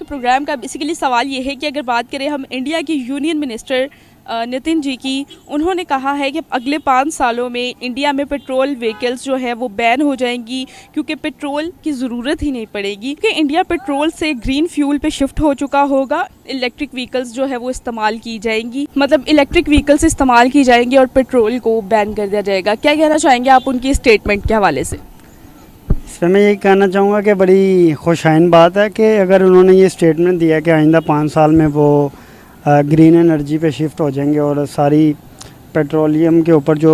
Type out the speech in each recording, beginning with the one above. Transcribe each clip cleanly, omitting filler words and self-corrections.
तो प्रोग्राम का बेसिकली सवाल ये है कि अगर बात करें हम इंडिया के यूनियन मिनिस्टर नितिन जी की, उन्होंने कहा है कि अगले 5 सालों में इंडिया में पेट्रोल व्हीकल्स जो है वो बैन हो जाएंगी क्योंकि पेट्रोल की ज़रूरत ही नहीं पड़ेगी, कि इंडिया पेट्रोल से ग्रीन फ्यूल पे शिफ्ट हो चुका होगा, इलेक्ट्रिक व्हीकल्स जो है वो इस्तेमाल की जाएंगी, मतलब इलेक्ट्रिक व्हीकल्स इस्तेमाल की जाएंगी और पेट्रोल को बैन कर दिया जाएगा। क्या कहना चाहेंगे आप उनकी स्टेटमेंट के हवाले से? इसमें मैं यही कहना चाहूँगा कि बड़ी खुशाइन बात है कि अगर उन्होंने ये स्टेटमेंट दिया कि आइंदा 5 साल में वो ग्रीन एनर्जी पे शिफ्ट हो जाएंगे और सारी पेट्रोलियम के ऊपर जो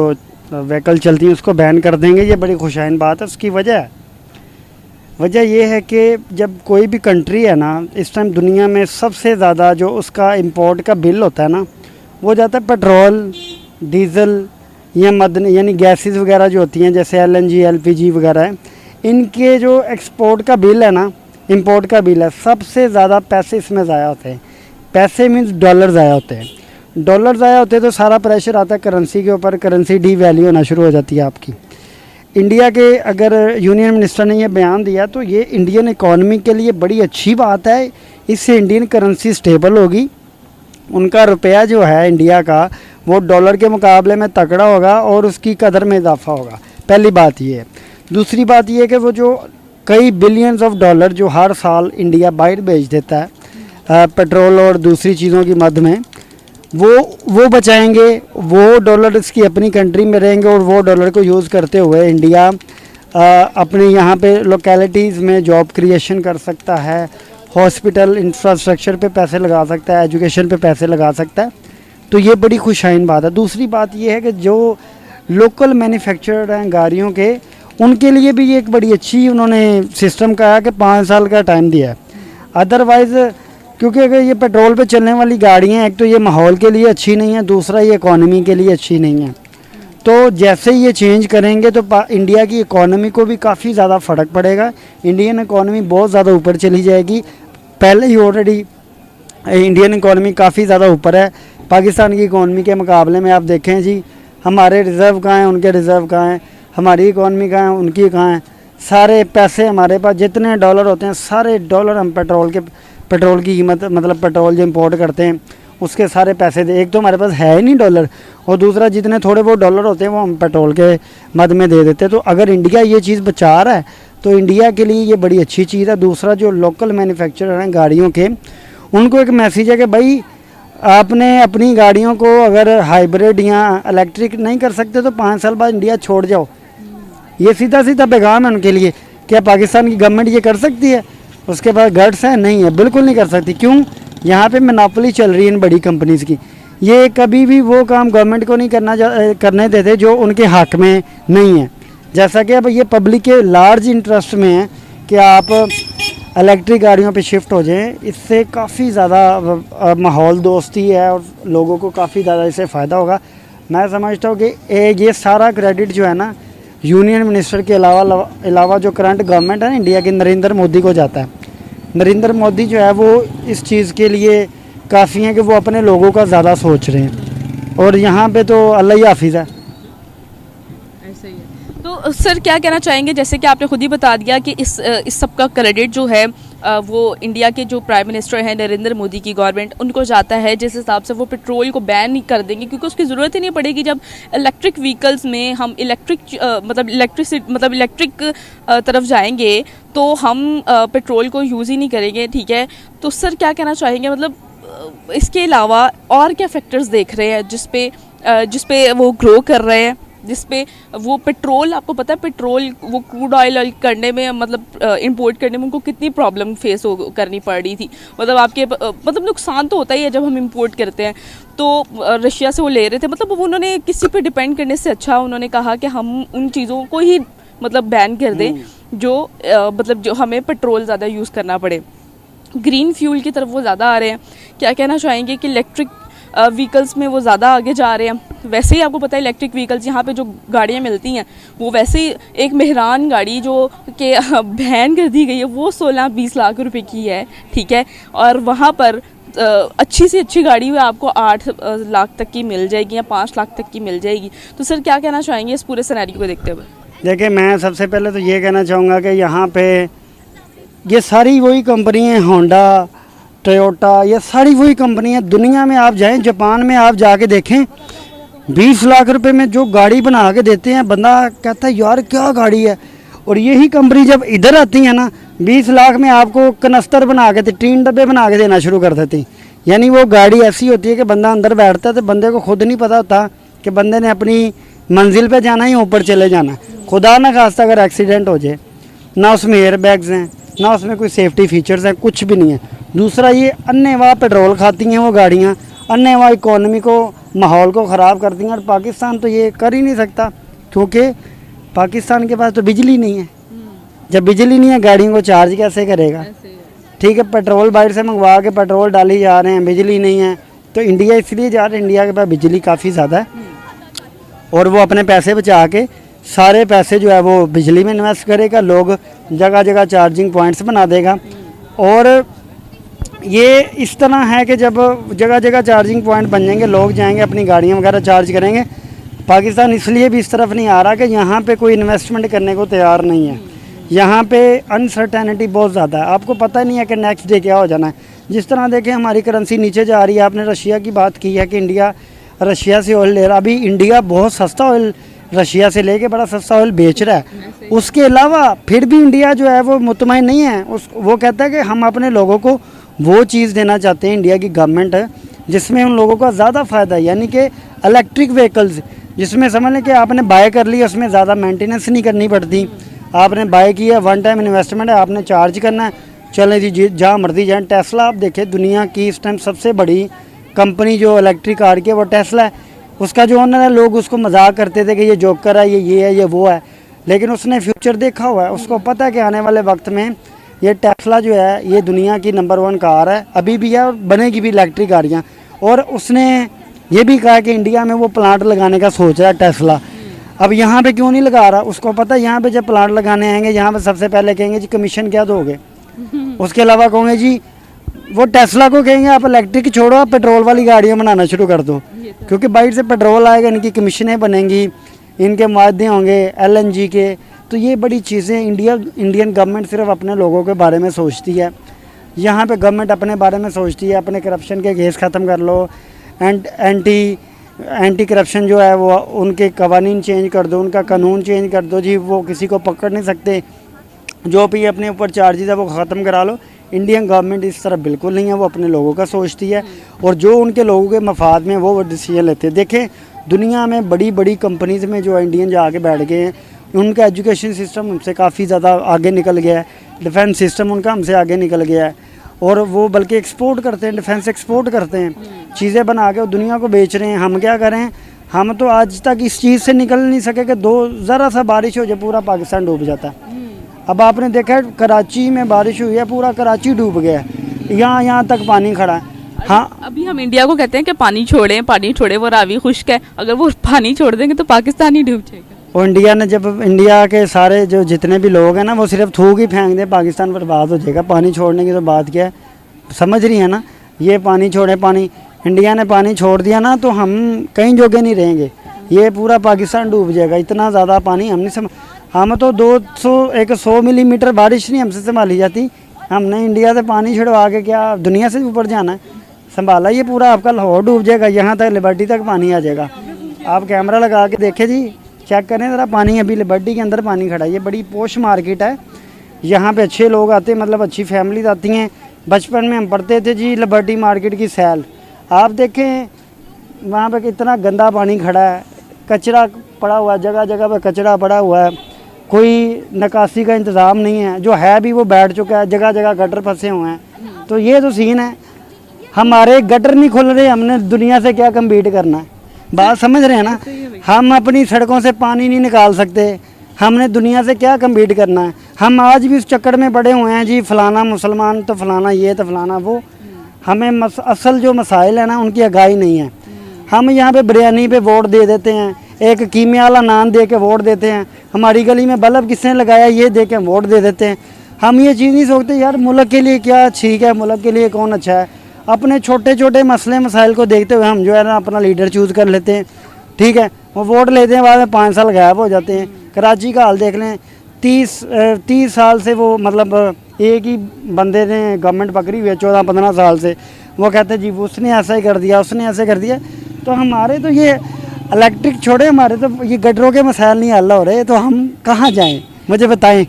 व्हीकल चलती हैं उसको बैन कर देंगे, ये बड़ी खुशाइन बात है। उसकी वजह ये है कि जब कोई भी कंट्री है ना, इस टाइम दुनिया में सबसे ज़्यादा जो उसका इंपोर्ट का बिल होता है ना, वो जाता है पेट्रोल, डीज़ल या मदन यानी गैसेस वगैरह जो होती हैं, जैसे LNG LPG वगैरह है, इनके जो एक्सपोर्ट का बिल है ना, इंपोर्ट का बिल है, सबसे ज़्यादा पैसे इसमें ज़ाया होते हैं। पैसे मीन्स डॉलर ज़ाया होते हैं। डॉलर ज़ाया होते हैं तो सारा प्रेशर आता है करेंसी के ऊपर, करेंसी डी वैल्यू होना शुरू हो जाती है आपकी। इंडिया के अगर यूनियन मिनिस्टर ने ये बयान दिया तो ये इंडियन इकॉनमी के लिए बड़ी अच्छी बात है। इससे इंडियन करेंसी स्टेबल होगी, उनका रुपया जो है इंडिया का वो डॉलर के मुकाबले में तगड़ा होगा और उसकी कदर में इजाफा होगा। पहली बात ये है। दूसरी बात ये है कि वो जो कई बिलियंस ऑफ डॉलर जो हर साल इंडिया बाहर भेज देता है पेट्रोल और दूसरी चीज़ों की मद में, वो बचाएंगे, वो डॉलर इसकी अपनी कंट्री में रहेंगे और वो डॉलर को यूज़ करते हुए इंडिया अपने यहाँ पे लोकेलिटीज़ में जॉब क्रिएशन कर सकता है, हॉस्पिटल इंफ्रास्ट्रक्चर पे पैसे लगा सकता है, एजुकेशन पे पैसे लगा सकता है। तो ये बड़ी खुशाइन बात है। दूसरी बात ये है कि जो लोकल मैन्युफैक्चरर हैं गाड़ियों के, उनके लिए भी ये एक बड़ी अच्छी उन्होंने सिस्टम कहा कि 5 साल का टाइम दिया है। अदरवाइज़ क्योंकि अगर ये पेट्रोल पे चलने वाली गाड़ियाँ, एक तो ये माहौल के लिए अच्छी नहीं है, दूसरा ये इकॉनमी के लिए अच्छी नहीं है। तो जैसे ये चेंज करेंगे तो इंडिया की इकॉनमी को भी काफ़ी ज़्यादा फ़र्क पड़ेगा। इंडियन इकॉनमी बहुत ज़्यादा ऊपर चली जाएगी। पहले ही ऑलरेडी इंडियन इकॉनमी काफ़ी ज़्यादा ऊपर है पाकिस्तान की इकॉनमी के मुकाबले में। आप देखें जी, हमारे रिज़र्व कहाँ हैं, उनके रिज़र्व कहाँ हैं, हमारी इकॉनमी कहाँ है, उनकी कहाँ है। सारे पैसे हमारे पास जितने डॉलर होते हैं, सारे डॉलर हम पेट्रोल की कीमत, मतलब पेट्रोल जो इंपोर्ट करते हैं उसके सारे पैसे दे। एक तो हमारे पास है ही नहीं डॉलर, और दूसरा जितने थोड़े बहुत डॉलर होते हैं वो हम पेट्रोल के मद में दे देते हैं। तो अगर इंडिया ये चीज़ बचा रहा है तो इंडिया के लिए ये बड़ी अच्छी चीज़ है। दूसरा जो लोकल मैन्युफैक्चरर हैं गाड़ियों के, उनको एक मैसेज है कि भाई आपने अपनी गाड़ियों को अगर हाइब्रिड या इलेक्ट्रिक नहीं कर सकते तो 5 साल बाद इंडिया छोड़ जाओ। ये सीधा पैगाम है उनके लिए। क्या पाकिस्तान की गवर्नमेंट ये कर सकती है? उसके पास गट्स है? नहीं है, बिल्कुल नहीं कर सकती। क्यों? यहाँ पे मोनोपोली चल रही है इन बड़ी कंपनीज़ की। ये कभी भी वो काम गवर्नमेंट को नहीं करने देते जो उनके हक में नहीं है। जैसा कि अब ये पब्लिक के लार्ज इंटरेस्ट में है कि आप इलेक्ट्रिक गाड़ियों पे शिफ्ट हो जाएं। इससे काफ़ी ज़्यादा माहौल दोस्ती है और लोगों को काफ़ी ज़्यादा इससे फ़ायदा होगा। मैं समझता हूँ कि ये सारा क्रेडिट जो है ना यूनियन मिनिस्टर के अलावा जो करंट गवर्नमेंट है ना इंडिया की, नरेंद्र मोदी को जाता है। नरेंद्र मोदी जो है वो इस चीज़ के लिए काफ़ी हैं कि वो अपने लोगों का ज़्यादा सोच रहे हैं, और यहाँ पे तो अल्लाह ही हाफिज़ है। ऐसे ही है। तो सर क्या कहना चाहेंगे, जैसे कि आपने खुद ही बता दिया कि इस सब का क्रेडिट जो है वो इंडिया के जो प्राइम मिनिस्टर हैं नरेंद्र मोदी की गवर्नमेंट, उनको जाता है। जिस हिसाब से वो पेट्रोल को बैन नहीं कर देंगे क्योंकि उसकी ज़रूरत ही नहीं पड़ेगी। जब इलेक्ट्रिक व्हीकल्स में हम इलेक्ट्रिक तरफ जाएंगे तो हम पेट्रोल को यूज़ ही नहीं करेंगे, ठीक है। तो सर क्या कहना चाहेंगे, मतलब इसके अलावा और क्या फैक्टर्स देख रहे हैं जिस पे वो ग्रो कर रहे हैं, जिस पे वो पेट्रोल, आपको पता है पेट्रोल वो क्रूड ऑयल करने में, मतलब इंपोर्ट करने में उनको कितनी प्रॉब्लम फेस करनी पड़ रही थी। मतलब आपके मतलब नुकसान तो होता ही है जब हम इंपोर्ट करते हैं। तो रशिया से वो ले रहे थे, मतलब उन्होंने किसी पे डिपेंड करने से अच्छा उन्होंने कहा कि हम उन चीज़ों को ही मतलब बैन कर दें जो हमें पेट्रोल ज़्यादा यूज़ करना पड़े। ग्रीन फ्यूल की तरफ वो ज़्यादा आ रहे हैं। क्या कहना चाहेंगे कि इलेक्ट्रिक व्हीकल्स में वो ज़्यादा आगे जा रहे हैं। वैसे ही आपको पता है इलेक्ट्रिक व्हीकल्स यहाँ पे जो गाड़ियाँ मिलती हैं वो वैसे ही एक मेहरान गाड़ी जो कि बैन कर दी गई है वो 16-20 लाख रुपए की है, ठीक है। और वहाँ पर अच्छी से अच्छी गाड़ी आपको 8 लाख तक की मिल जाएगी या 5 लाख तक की मिल जाएगी। तो सर क्या कहना चाहेंगे इस पूरे सिनेरियो को देखते हुए? देखिए, मैं सबसे पहले तो ये कहना चाहूँगा कि यहाँ पे ये सारी वही कंपनी हैं, होंडा, टोयोटा, ये सारी वही कंपनी है। दुनिया में आप जाएं, जापान में आप जाके देखें, 20 लाख रुपए में जो गाड़ी बना के देते हैं, बंदा कहता है यार क्या गाड़ी है। और यही कंपनी जब इधर आती है ना, 20 लाख में आपको कनस्तर बना के, 3 डब्बे बना के देना शुरू कर देती। यानी वो गाड़ी ऐसी होती है कि बंदा अंदर बैठता है तो बंदे को खुद नहीं पता होता कि बंदे ने अपनी मंजिल पे जाना है या ऊपर चले जाना। खुदा ना खास्ता अगर एक्सीडेंट हो जाए, ना उसमें एयर बैग्स हैं, ना उसमें कोई सेफ्टी फीचर्स हैं, कुछ भी नहीं है। दूसरा ये अन्यवा पेट्रोल खाती हैं वो गाड़ियाँ, अन्यवा इकोनॉमी को, माहौल को ख़राब करती हैं। और पाकिस्तान तो ये कर ही नहीं सकता, क्योंकि पाकिस्तान के पास तो बिजली नहीं है। जब बिजली नहीं है, गाड़ियों को चार्ज कैसे करेगा? ठीक है, पेट्रोल बाहर से मंगवा के पेट्रोल डाली जा रहे हैं, बिजली नहीं है। तो इंडिया इसलिए जा रहे हैं, इंडिया के पास बिजली काफ़ी ज़्यादा है और वो अपने पैसे बचा के सारे पैसे जो है वो बिजली में इन्वेस्ट करेगा। लोग जगह जगह चार्जिंग पॉइंट्स बना देगा। और ये इस तरह है कि जब जगह जगह चार्जिंग पॉइंट बन जाएंगे, लोग जाएंगे अपनी गाड़ियाँ वगैरह चार्ज करेंगे। पाकिस्तान इसलिए भी इस तरफ नहीं आ रहा कि यहाँ पे कोई इन्वेस्टमेंट करने को तैयार नहीं है। यहाँ पे अनसर्टेनिटी बहुत ज़्यादा है, आपको पता नहीं है कि नेक्स्ट डे क्या हो जाना है। जिस तरह देखें हमारी करेंसी नीचे जा रही है। आपने रशिया की बात की है कि इंडिया रशिया से ऑयल ले रहा। अभी इंडिया बहुत सस्ता ऑयल रशिया से लेके बड़ा सस्ता ऑयल बेच रहा है। उसके अलावा फिर भी इंडिया जो है वो मुतमईन नहीं है। वो कहता है कि हम अपने लोगों को वो चीज़ देना चाहते हैं, इंडिया की गवर्नमेंट है, जिसमें उन लोगों का ज़्यादा फ़ायदा है। यानी कि इलेक्ट्रिक व्हीकल्स, जिसमें समझ लें कि आपने बाय कर ली, उसमें ज़्यादा मेंटेनेंस नहीं करनी पड़ती। आपने बाय किया, वन टाइम इन्वेस्टमेंट है, आपने चार्ज करना है, चलें जी जहाँ मर्जी जाएँ। टेस्ला आप देखें, दुनिया की इस टाइम सबसे बड़ी कंपनी जो इलेक्ट्रिक कार की है वो टेस्ला है। उसका जो ओनर है, लोग उसको मजाक करते थे कि ये जोकर है, ये है, ये वो है, लेकिन उसने फ्यूचर देखा हुआ है। उसको पता है कि आने वाले वक्त में ये टेस्ला जो है ये दुनिया की नंबर 1 कार है, अभी भी है और बनेगी भी इलेक्ट्रिक गाड़ियाँ। और उसने ये भी कहा कि इंडिया में वो प्लांट लगाने का सोच रहा है टेस्ला। अब यहाँ पे क्यों नहीं लगा रहा? उसको पता है यहाँ पे जब प्लांट लगाने आएंगे, यहाँ पे सबसे पहले कहेंगे जी कमीशन क्या दोगे। उसके अलावा कहोगे जी, वो टेस्ला को कहेंगे आप इलेक्ट्रिक छोड़ो, आप पेट्रोल वाली गाड़ियाँ बनाना शुरू कर दो, क्योंकि बाहर से पेट्रोल आएगा, इनकी कमीशनें बनेंगी, इनके मुआवजे होंगे LNG के। तो ये बड़ी चीज़ें इंडियन गवर्नमेंट सिर्फ अपने लोगों के बारे में सोचती है। यहाँ पे गवर्नमेंट अपने बारे में सोचती है, अपने करप्शन के केस ख़त्म कर लो, एंटी करप्शन जो है वो उनके कवानीन चेंज कर दो, उनका कानून चेंज कर दो जी, वो किसी को पकड़ नहीं सकते, जो भी अपने ऊपर चार्जेस है वो ख़त्म करा लो। इंडियन गवर्नमेंट इस तरफ बिल्कुल नहीं है, वो अपने लोगों का सोचती है और जो उनके लोगों के मफाद में वो डिसीजन लेते हैं। देखें दुनिया में बड़ी बड़ी कंपनीज़ में जो इंडियन जाके बैठ गए हैं, उनका एजुकेशन सिस्टम हमसे काफ़ी ज़्यादा आगे निकल गया है, डिफेंस सिस्टम उनका हमसे आगे निकल गया है और वो बल्कि एक्सपोर्ट करते हैं, डिफेंस एक्सपोर्ट करते हैं, चीज़ें बना के दुनिया को बेच रहे हैं। हम क्या करें? हम तो आज तक इस चीज़ से निकल नहीं सके कि ज़रा सा बारिश हो जाए पूरा पाकिस्तान डूब जाता है। अब आपने देखा है कराची में बारिश हुई है, पूरा कराची डूब गया है, यहाँ तक पानी खड़ा है। हाँ, अभी हम इंडिया को कहते हैं कि पानी छोड़ें, वो रावी खुश्क है, अगर वो पानी छोड़ देंगे तो पाकिस्तान ही डूब जाएगा। और इंडिया ने जब इंडिया के सारे जो जितने भी लोग हैं ना, वो सिर्फ थूक ही फेंक दें, पाकिस्तान बर्बाद हो जाएगा। पानी छोड़ने की तो बात क्या है, समझ रही है ना? ये पानी छोड़े, पानी इंडिया ने पानी छोड़ दिया ना तो हम कहीं जोगे नहीं रहेंगे, ये पूरा पाकिस्तान डूब जाएगा। इतना ज़्यादा पानी हम तो 100 मिलीमीटर बारिश नहीं हमसे संभाली जाती, हमने इंडिया से पानी छिड़वा के क्या दुनिया से ऊपर जाना है? संभाला ये पूरा आपका लाहौर डूब जाएगा, यहाँ तक लिबर्टी तक पानी आ जाएगा। आप कैमरा लगा के देखें जी, चेक करें ज़रा पानी, अभी लिबर्टी के अंदर पानी खड़ा है। ये बड़ी पोश मार्केट है, यहाँ पे अच्छे लोग आते हैं, मतलब अच्छी फैमिलीज आती हैं। बचपन में हम पढ़ते थे जी लिबर्टी मार्केट की सैल, आप देखें वहाँ पे कितना गंदा पानी खड़ा है, कचरा पड़ा हुआ है, जगह जगह पे कचरा पड़ा हुआ है, कोई निकासी का इंतज़ाम नहीं है, जो है भी वो बैठ चुका है, जगह जगह गटर फंसे हुए हैं। तो ये तो सीन है, हमारे गटर नहीं खुल रहे, हमने दुनिया से क्या कम्पीट करना है? बात समझ रहे हैं ना? हम अपनी सड़कों से पानी नहीं निकाल सकते, हमने दुनिया से क्या कम्पीट करना है? हम आज भी उस चक्कर में पड़े हुए हैं जी, फलाना मुसलमान तो फलाना ये तो फलाना वो। हमें असल जो मसाइल है ना उनकी आगाही नहीं है। हम यहाँ पे बिरयानी पे वोट दे देते हैं, एक कीमिया वाला नान दे के वोट देते हैं, हमारी गली में बल्ब किसने लगाया ये दे के वोट दे देते हैं। हम ये चीज़ नहीं सोचते यार मुल्क के लिए क्या ठीक है, मुल्क के लिए कौन अच्छा है। अपने छोटे छोटे मसले मसाइल को देखते हुए हम जो है ना अपना लीडर चूज़ कर लेते हैं, ठीक है, वो वोट लेते हैं, बाद में 5 साल गायब हो जाते हैं। कराची का हाल देख लें, 30 साल से वो मतलब एक ही बंदे ने गवर्नमेंट पकड़ी हुई है 14-15 साल से, वो कहते हैं जी उसने ऐसा ही कर दिया, उसने ऐसे कर दिया। तो हमारे तो ये इलेक्ट्रिक छोड़े, हमारे तो ये गटरों के मसाइल नहीं हल हो रहे, तो हम कहाँ जाएं, मुझे बताएं।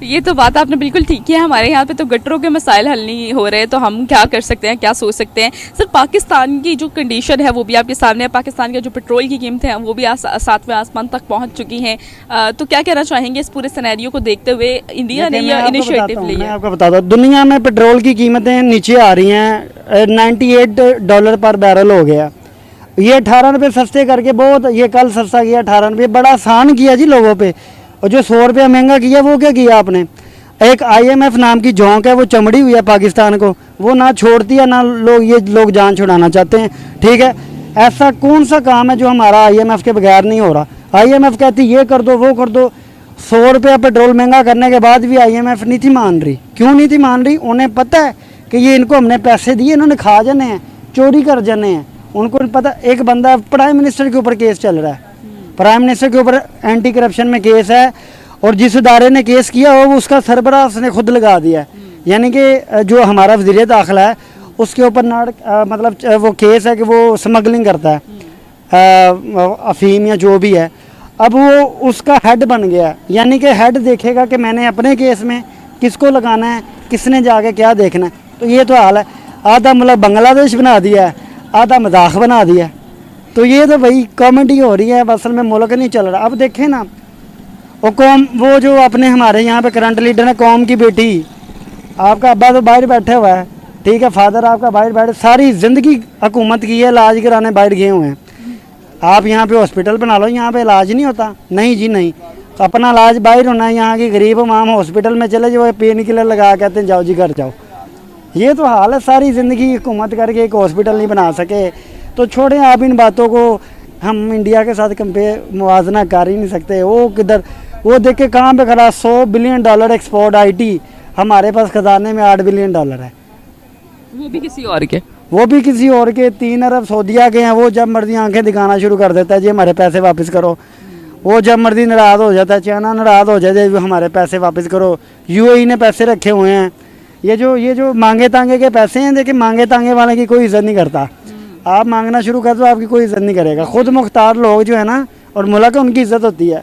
ये तो बात आपने बिल्कुल ठीक की है, हमारे यहाँ पे तो गटरों के मसाइल हल नहीं हो रहे, तो हम क्या कर सकते हैं, क्या सोच सकते हैं। सर पाकिस्तान की जो कंडीशन है वो भी आपके सामने है, पाकिस्तान के जो पेट्रोल की कीमतें हैं वो भी 7वें आसमान तक पहुंच चुकी हैं। तो क्या कहना चाहेंगे इस पूरे सिनेरियो को देखते हुए, इंडिया ने यह इनिशिएटिव लिया? मैं आपको बताता हूँ, दुनिया में पेट्रोल की कीमतें नीचे आ रही हैं, $98 पर बैरल हो गया। ये 18 रुपये सस्ते करके बहुत, ये कल सस्ता किया 18 रुपये, बड़ा आसान किया जी लोगों पे। और जो 100 रुपया महंगा किया वो क्या किया आपने? एक IMF नाम की झोंक है, वो चमड़ी हुई है पाकिस्तान को, वो ना छोड़ती है, ना ये लोग जान छुड़ाना चाहते हैं। ठीक है, ऐसा कौन सा काम है जो हमारा IMF के बगैर नहीं हो रहा? IMF कहती ये कर दो, वो कर दो। 100 रुपया पेट्रोल महंगा करने के बाद भी IMF नहीं थी मान रही। क्यों नहीं थी मान रही? उन्हें पता है कि ये इनको हमने पैसे दिए, इन्होंने खा जाने हैं, चोरी कर जाने हैं। उनको पता। एक बंदा प्राइम मिनिस्टर के ऊपर केस चल रहा है, प्राइम मिनिस्टर के ऊपर एंटी करप्शन में केस है, और जिस इदारे ने केस किया हो वो उसका सरबराह उसने खुद लगा दिया है। यानी कि जो हमारा वज़ीर दाखिला है उसके ऊपर मतलब वो केस है कि वो स्मगलिंग करता है अफीम या जो भी है। अब वो उसका हेड बन गया, यानी कि हेड देखेगा कि मैंने अपने केस में किसको लगाना है, किसने जाके क्या देखना है। तो ये तो हाल है, आधा मतलब बांग्लादेश बना दिया है, आधा मजाक बना दिया है। तो ये तो भाई कॉमेडी हो रही है, असल में मुल्क नहीं चल रहा। अब देखें ना, वो कौम, वो जो अपने हमारे यहाँ पे करंट लीडर है, कौम की बेटी, आपका अब्बा तो बाहर बैठा हुआ है, ठीक है, फादर आपका बाहर बैठे, सारी ज़िंदगी हुकूमत की है, इलाज कराने बाहर गए हुए हैं। आप यहाँ पे हॉस्पिटल बना लो, यहाँ पे इलाज नहीं होता? नहीं जी नहीं, अपना इलाज बाहर होना है। यहाँ की गरीब माम हॉस्पिटल में चले जो पेन किलर लगा कहते हैं जाओ जी घर जाओ। ये तो हाल है, सारी ज़िंदगी हुकूमत करके एक हॉस्पिटल नहीं बना सके। तो छोड़ें आप इन बातों को, हम इंडिया के साथ मुवाजना कर ही नहीं सकते। वो किधर, वो देख के कहाँ पे खड़ा, $100 बिलियन एक्सपोर्ट IT, हमारे पास खजाने में $8 बिलियन है, वो भी किसी और के, वो भी किसी और के। 3 अरब सऊदिया के हैं, वो जब मर्जी आंखें दिखाना शुरू कर देता है जी हमारे पैसे वापस करो। वो जब मर्जी नाराज़ हो जाता है, चाइना नाराज़ हो जाता है हमारे पैसे वापस करो। UAE ने पैसे रखे हुए हैं। ये जो मांगे तांगे के पैसे हैं, देखिए मांगे तांगे वाले की कोई इज्जत नहीं करता। आप मांगना शुरू कर दो, आपकी कोई इज्जत नहीं करेगा। खुद मुख्तार लोग जो है ना, और मुल्क उनकी इज्जत होती है।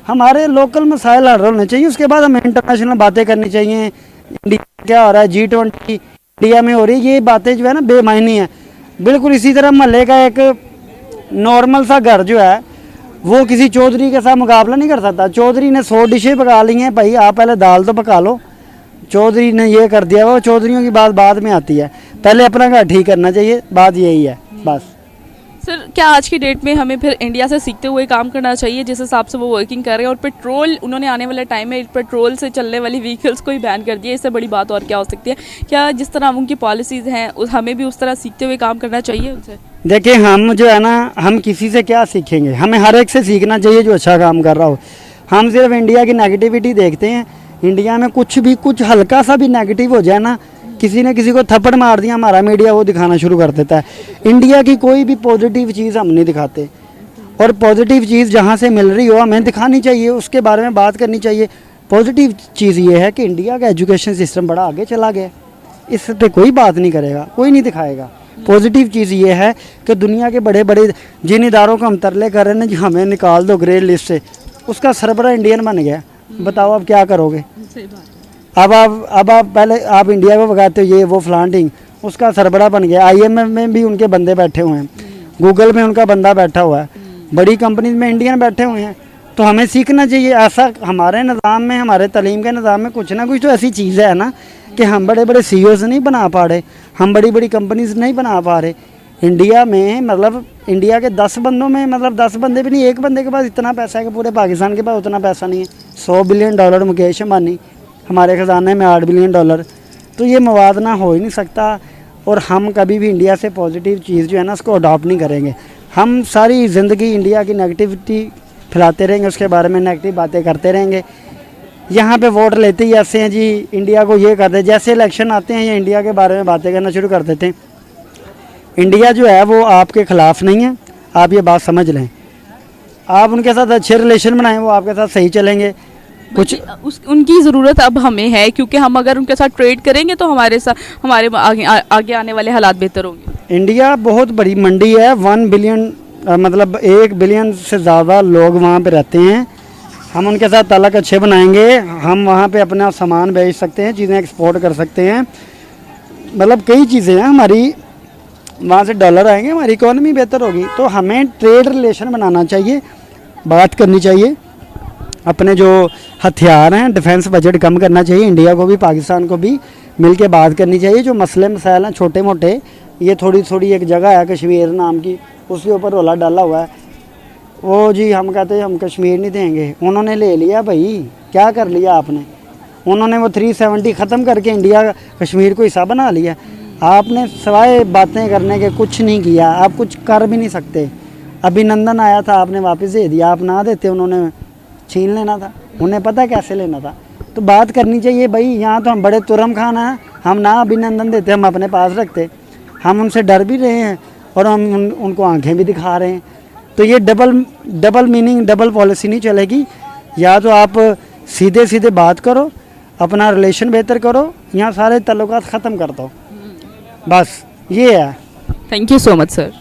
हमारे लोकल मसाइल हल होने चाहिए, उसके बाद हमें इंटरनेशनल बातें करनी चाहिए। इंडिया क्या हो रहा है, G20 इंडिया में हो रही है, ये बातें जो है ना बेमायनी है बिल्कुल। इसी तरह महल्ले का एक नॉर्मल सा घर जो है, वो किसी चौधरी के साथ मुकाबला नहीं कर सकता। चौधरी ने 100 डिशें पका ली हैं, भाई आप पहले दाल तो पका लो। चौधरी ने ये कर दिया, वो चौधरियों की बात बाद में आती है, पहले अपना घर ठीक करना चाहिए, बात यही है बस। सर क्या आज की डेट में हमें फिर इंडिया से सीखते हुए काम करना चाहिए, जिस हिसाब से वो वर्किंग कर रहे हैं? और पेट्रोल, उन्होंने आने वाले टाइम में पेट्रोल से चलने वाली व्हीकल्स को ही बैन कर दिया, इससे बड़ी बात और क्या हो सकती है? क्या जिस तरह उनकी पॉलिसीज़ हैं हमें भी उस तरह सीखते हुए काम करना चाहिए उनसे? देखिए, हम जो है ना, हम किसी से क्या सीखेंगे, हमें हर एक से सीखना चाहिए जो अच्छा काम कर रहा हो। हम सिर्फ इंडिया की नेगेटिविटी देखते हैं। इंडिया में कुछ हल्का सा भी नेगेटिव हो जाए ना, किसी ने किसी को थप्पड़ मार दिया, हमारा मीडिया वो दिखाना शुरू कर देता है। इंडिया की कोई भी पॉजिटिव चीज़ हम नहीं दिखाते, और पॉजिटिव चीज़ जहाँ से मिल रही हो हमें दिखानी चाहिए, उसके बारे में बात करनी चाहिए। पॉजिटिव चीज़ ये है कि इंडिया का एजुकेशन सिस्टम बड़ा आगे चला गया, इस पर कोई बात नहीं करेगा, कोई नहीं दिखाएगा। पॉजिटिव चीज़ ये है कि दुनिया के बड़े बड़े जिन इदारों को हम तरले कर रहे हैं कि हमें निकाल दो ग्रे लिस्ट से, उसका सरबरा इंडियन बन गया। बताओ अब क्या करोगे? सही बात। अब आप पहले आप इंडिया को भगाते हो, ये वो फ्लांटिंग, उसका सरबरा बन गया। IMF में भी उनके बंदे बैठे हुए हैं, गूगल में उनका बंदा बैठा हुआ है, बड़ी कंपनीज में इंडियन बैठे हुए हैं। तो हमें सीखना चाहिए ऐसा। हमारे निज़ाम में, हमारे तालीम के निज़ाम में कुछ ना कुछ तो ऐसी चीज़ है ना कि हम बड़े बड़े CEOs नहीं बना पा रहे, हम बड़ी बड़ी कंपनीज नहीं बना पा रहे। इंडिया में मतलब इंडिया के 10 बंदों में, मतलब 10 बंदे भी नहीं, एक बंदे के पास इतना पैसा है कि पूरे पाकिस्तान के पास उतना पैसा नहीं है। $100 बिलियन मुकेश अंबानी, हमारे ख़जाने में $8 बिलियन। तो ये मवाजना हो ही नहीं सकता। और हम कभी भी इंडिया से पॉजिटिव चीज़ जो है ना उसको अडॉप्ट नहीं करेंगे। हम सारी ज़िंदगी इंडिया की नेगेटिविटी फैलाते रहेंगे, उसके बारे में नेगेटिव बातें करते रहेंगे। यहाँ पे वोट लेते ही ऐसे हैं जी, इंडिया को ये कर दे, जैसे इलेक्शन आते हैं ये इंडिया के बारे में बातें करना शुरू कर देते हैं। इंडिया जो है वो आपके ख़िलाफ़ नहीं है, आप ये बात समझ लें। आप उनके साथ अच्छे रिलेशन बनाएं, वो आपके साथ सही चलेंगे। कुछ उनकी ज़रूरत अब हमें है, क्योंकि हम अगर उनके साथ ट्रेड करेंगे तो हमारे साथ हमारे आगे आने वाले हालात बेहतर होंगे। इंडिया बहुत बड़ी मंडी है, 1 बिलियन मतलब 1 बिलियन से ज़्यादा लोग वहाँ पे रहते हैं। हम उनके साथ ताल्लुक अच्छे बनाएंगे, हम वहाँ पे अपना सामान बेच सकते हैं, चीज़ें एक्सपोर्ट कर सकते हैं, मतलब कई चीज़ें हैं हमारी, वहाँ से डॉलर आएंगे, हमारी इकोनॉमी बेहतर होगी। तो हमें ट्रेड रिलेशन बनाना चाहिए, बात करनी चाहिए, अपने जो हथियार हैं डिफेंस बजट कम करना चाहिए, इंडिया को भी पाकिस्तान को भी मिल के बात करनी चाहिए। जो मसले मसाइल हैं छोटे मोटे, ये थोड़ी थोड़ी एक जगह है कश्मीर नाम की, उसके ऊपर रोला डाला हुआ है, वो जी हम कहते हैं हम कश्मीर नहीं देंगे, उन्होंने ले लिया भाई, क्या कर लिया आपने? उन्होंने वो 370 ख़त्म करके इंडिया कश्मीर को हिस्सा बना लिया। आपने सवाए बातें करने के कुछ नहीं किया, आप कुछ कर भी नहीं सकते। अभिनंदन आया था, आपने वापस दे दिया, आप ना देते उन्होंने छीन लेना था, उन्हें पता कैसे लेना था। तो बात करनी चाहिए भाई, यहाँ तो हम बड़े तुरम खान हैं, हम ना अभिनंदन देते, हम अपने पास रखते, हम उनसे डर भी रहे हैं और हम उनको आंखें भी दिखा रहे हैं। तो ये डबल मीनिंग, डबल पॉलिसी नहीं चलेगी। या तो आप सीधे सीधे बात करो, अपना रिलेशन बेहतर करो, यहाँ सारे ताल्लुकात ख़त्म कर दो, बस ये है। Thank you so much sir.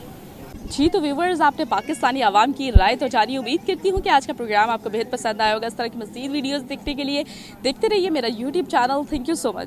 जी तो व्यूवर्स, आपने पाकिस्तानी आवाम की राय तो जानी। उम्मीद करती हूँ कि आज का प्रोग्राम आपको बेहद पसंद आया होगा। इस तरह की मज़ीद वीडियोस देखने के लिए देखते रहिए मेरा YouTube channel. Thank you so much.